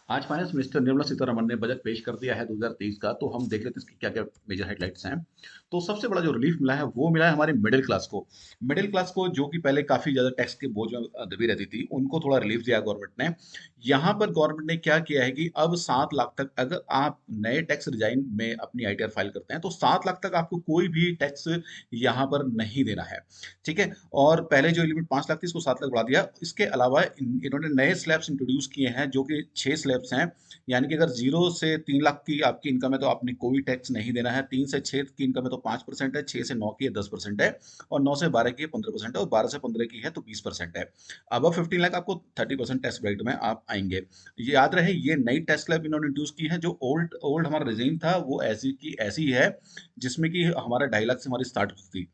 आज finance minister Nirmala Sitharaman ने budget पेश कर दिया है 2023 का। तो हम देख लेते हैं इसकी क्या-क्या मेजर हेडलाइन्स हैं। तो सबसे बड़ा जो रिलीफ मिला है वो मिला है हमारे मिडिल क्लास को। मिडिल क्लास को जो कि पहले काफ़ी ज़्यादा टैक्स के बोझ में दबी रहती थी, उनको थोड़ा रिलीफ दिया गवर्नमेंट ने। यहाँ पर गवर्नमेंट ने क्या किया है कि अब 7 लाख तक अगर आप नए टैक्स रिजाइन में अपनी आईटीआर फाइल करते हैं, तो 7 लाख तक आपको कोई भी टैक्स यहाँ पर नहीं देना है। ठीक है? और पहले जो लिमिट 5 लाख थी, इसको 7 लाख बढ़ा दिया। इसके अलावा इन्होंने नए स्लैब्स इंट्रोड्यूस किए हैं, जो कि 6 स्लैब्स हैं। यानी कि अगर 0 से 3 लाख की आपकी इनकम है तो आपने कोई टैक्स नहीं देना है। 3 से 6 की इनकम है तो 5% है, 6 से 9 की है 10% है, और 9 से 12 की है 15% है, और 12 से 15 की है तो 20% है। अबव 15 लाख आपको 30% टैक्स ब्रैकेट में आप आएंगे। ये याद रहे, ये नई टैक्स स्लैब इन्होंने इंट्रोड्यूस की है। जो ओल्ड ओल्ड हमारा रिजीम था वो ऐसी की ऐसी ही है, जिसमें कि हमारा 2.5 लाख से हमारी स्टार्ट होती थी।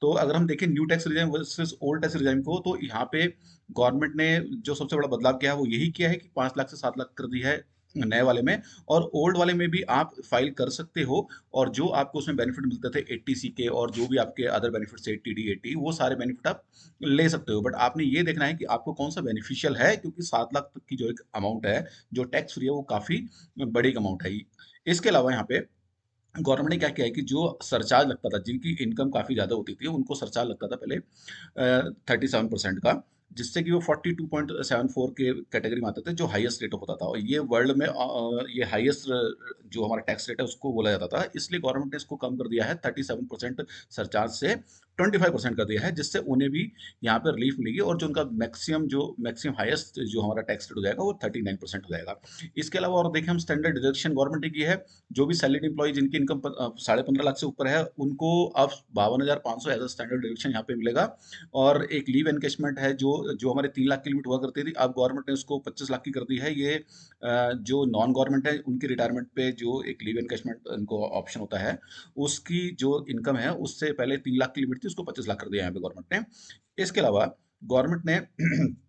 तो अगर हम देखें new tax regime versus old tax regime को, तो यहाँ पे गवर्नमेंट ने जो सबसे बड़ा बदलाव किया है वो यही किया है कि 5 लाख से 7 लाख कर दी है नए वाले में। और ओल्ड वाले में भी आप फाइल कर सकते हो, और जो आपको उसमें बेनिफिट मिलते थे 80C के, और जो भी आपके अदर बेनिफिट्स 80D 80, वो सारे बेनिफिट आप ले सकते हो। बट आपने ये देखना है कि आपको कौन सा बेनिफिशियल है, क्योंकि 7 लाख तक की जो एक अमाउंट है जो टैक्स फ्री है, वो काफ़ी बड़ी अमाउंट है। इसके अलावा यहाँ पे गवर्नमेंट ने क्या किया है कि जो सरचार्ज लगता था, जिनकी इनकम काफ़ी ज़्यादा होती थी, उनको सरचार्ज लगता था पहले 37% का, जिससे कि वो 42.74 के कैटेगरी में आते थे, जो हाईएस्ट रेट होता था। और ये वर्ल्ड में ये हाईएस्ट जो हमारा टैक्स रेट है उसको बोला जाता था। इसलिए गवर्नमेंट ने इसको कम कर दिया है 37% सरचार्ज से 25% कर दिया है, जिससे उन्हें भी यहाँ पे रिलीफ मिलेगी। और जो उनका मैक्सिमम हाईएस्ट जो हमारा टैक्स रेट हो जाएगा वो 39% हो जाएगा। इसके अलावा और देखें हम, स्टैंडर्ड डिडक्शन गवर्नमेंट ने की है। जो भी सैलरीड एम्प्लॉय जिनकी इनकम 15.5 लाख से ऊपर है, उनको अब 52,500 एज अ स्टैंडर्ड डिडक्शन यहाँ पे मिलेगा। और एक लीव एनकेशमेंट है, जो जो हमारे 3 लाख की लिमिट हुआ करती थी, अब गवर्नमेंट ने उसको 25 लाख की कर दी है। ये जो नॉन गवर्नमेंट है उनकी रिटायरमेंट पे जो एक लीव एनकेशमेंट उनको ऑप्शन होता है, उसकी जो इनकम है उससे पहले 3 लाख की लिमिट थी, उसको 25 लाख कर दिया है यहाँ पे गवर्नमेंट ने। इसके अलावा गवर्नमेंट ने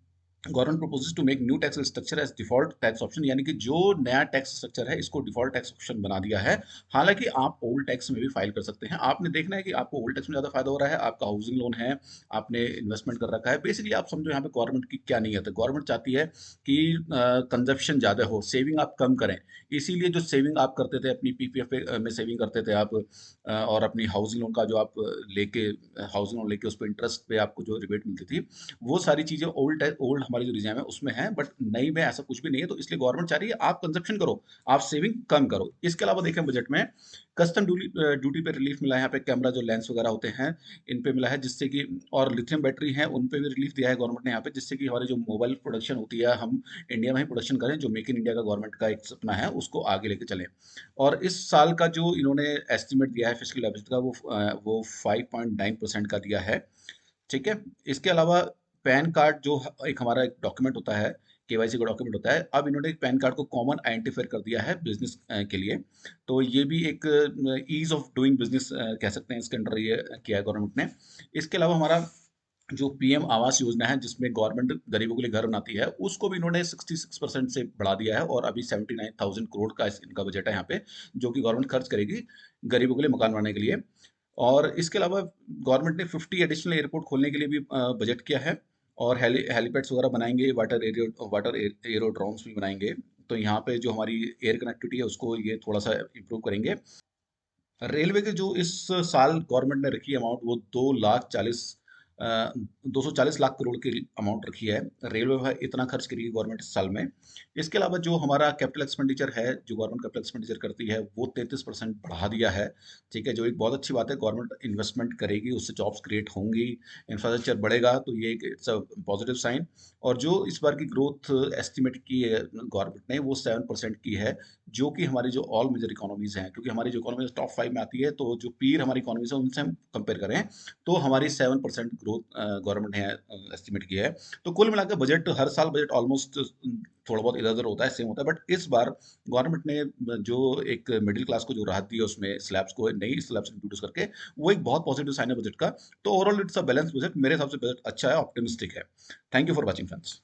government proposes to make new tax structure as default tax option, यानी कि जो नया टैक्स स्ट्रक्चर है इसको डिफॉल्ट टैक्स ऑप्शन बना दिया है। हालांकि आप ओल्ड टैक्स में भी फाइल कर सकते हैं। आपने देखना है कि आपको ओल्ड टैक्स में ज़्यादा फायदा हो रहा है, आपका हाउसिंग लोन है, आपने इन्वेस्टमेंट कर रखा है। बेसिकली आप समझो यहाँ पे गवर्नमेंट की क्या नीयत है। गवर्नमेंट चाहती है कि कंजप्शन ज़्यादा हो, सेविंग आप कम करें। इसीलिए जो सेविंग आप करते थे अपनी पीपीएफ में सेविंग करते थे आप, और अपनी हाउसिंग लोन का जो आप लेके हाउसिंग लोन लेके उस पर इंटरेस्ट पे आपको जो रिबेट मिलती थी, वो सारी चीज़ें ओल्ड हमारी जो रिज़ाइम है उसमें है, बट नई में ऐसा कुछ भी नहीं है। तो इसलिए गवर्नमेंट चाह रही है आप कंजप्शन करो, आप सेविंग कम करो। इसके अलावा देखें बजट में कस्टम ड्यूटी पे रिलीफ मिला है। यहाँ पे कैमरा जो लेंस वगैरह होते हैं, इन पे मिला है, जिससे कि और लिथियम बैटरी है उन पे भी रिलीफ दिया है गवर्नमेंट ने यहाँ पे, जिससे कि हमारी जो मोबाइल प्रोडक्शन होती है, हम इंडिया में ही प्रोडक्शन करें। जो मेक इन इंडिया का गवर्नमेंट का एक सपना है, उसको आगे लेके चलें। और इस साल का जो इन्होंने एस्टिमेट दिया है फिस्कल डेफिसिट का, वो 5.9% का दिया है। ठीक है? इसके अलावा पैन कार्ड जो एक हमारा एक डॉक्यूमेंट होता है, केवाईसी का डॉक्यूमेंट होता है, अब इन्होंने पैन कार्ड को कॉमन आइडेंटिफायर कर दिया है बिजनेस के लिए। तो ये भी एक ईज ऑफ डूइंग बिजनेस कह सकते हैं, इसके अंडर ये किया है गवर्नमेंट ने। इसके अलावा हमारा जो पीएम आवास योजना है, जिसमें गवर्नमेंट गरीबों के लिए घर बनाती है, उसको भी इन्होंने 66% से बढ़ा दिया है, और अभी 79,000 करोड़ का इनका बजट है यहाँ पे, जो कि गवर्नमेंट खर्च करेगी गरीबों के लिए मकान बनाने के लिए। और इसके अलावा गवर्नमेंट ने 50 एडिशनल एयरपोर्ट खोलने के लिए भी बजट किया है, और हेलीपैड्स वगैरह बनाएंगे, वाटर एरोड्रोम्स भी बनाएंगे। तो यहाँ पे जो हमारी एयर कनेक्टिविटी है उसको ये थोड़ा सा इम्प्रूव करेंगे। रेलवे के जो इस साल गवर्नमेंट ने रखी अमाउंट, वो 240 लाख करोड़ की अमाउंट रखी है। रेलवे पर इतना खर्च करेगी गवर्नमेंट इस साल में। इसके अलावा जो हमारा कैपिटल एक्सपेंडिचर है, जो गवर्नमेंट कैपिटल एक्सपेंडिचर करती है, वो 33% बढ़ा दिया है। ठीक है, जो एक बहुत अच्छी बात है। गवर्नमेंट इन्वेस्टमेंट करेगी, उससे जॉब्स क्रिएट होंगी, इंफ्रास्ट्रक्चर बढ़ेगा, तो ये एक इट्स अ पॉजिटिव साइन। और जो इस बार की ग्रोथ एस्टिमेट की है गवर्नमेंट ने, वो 7% की है, जो कि हमारी जो ऑल मेजर इकोनॉमीज हैं, क्योंकि हमारी जो इकोनॉमी टॉप 5 में आती है, तो जो पीर हमारी इकोनॉमीज है उनसे हम कंपेयर करें, तो हमारी 7% ग्रोथ गवर्नमेंट ने एस्टिमेट की है। तो कुल मिलाकर बजट, हर साल बजट ऑलमोस्ट थोड़ा बहुत इधर उधर होता है, सेम होता है, बट इस बार गवर्नमेंट ने जो एक मिडिल क्लास को जो राहत दी है, उसमें स्लैब्स को नई स्लैब्स इंट्रोड्यूस करके, वो एक बहुत पॉजिटिव साइन है बजट का। तो overall it's a balance budget. मेरे हिसाब से बजट अच्छा है, ऑप्टिमिस्टिक है। Thank you for watching friends.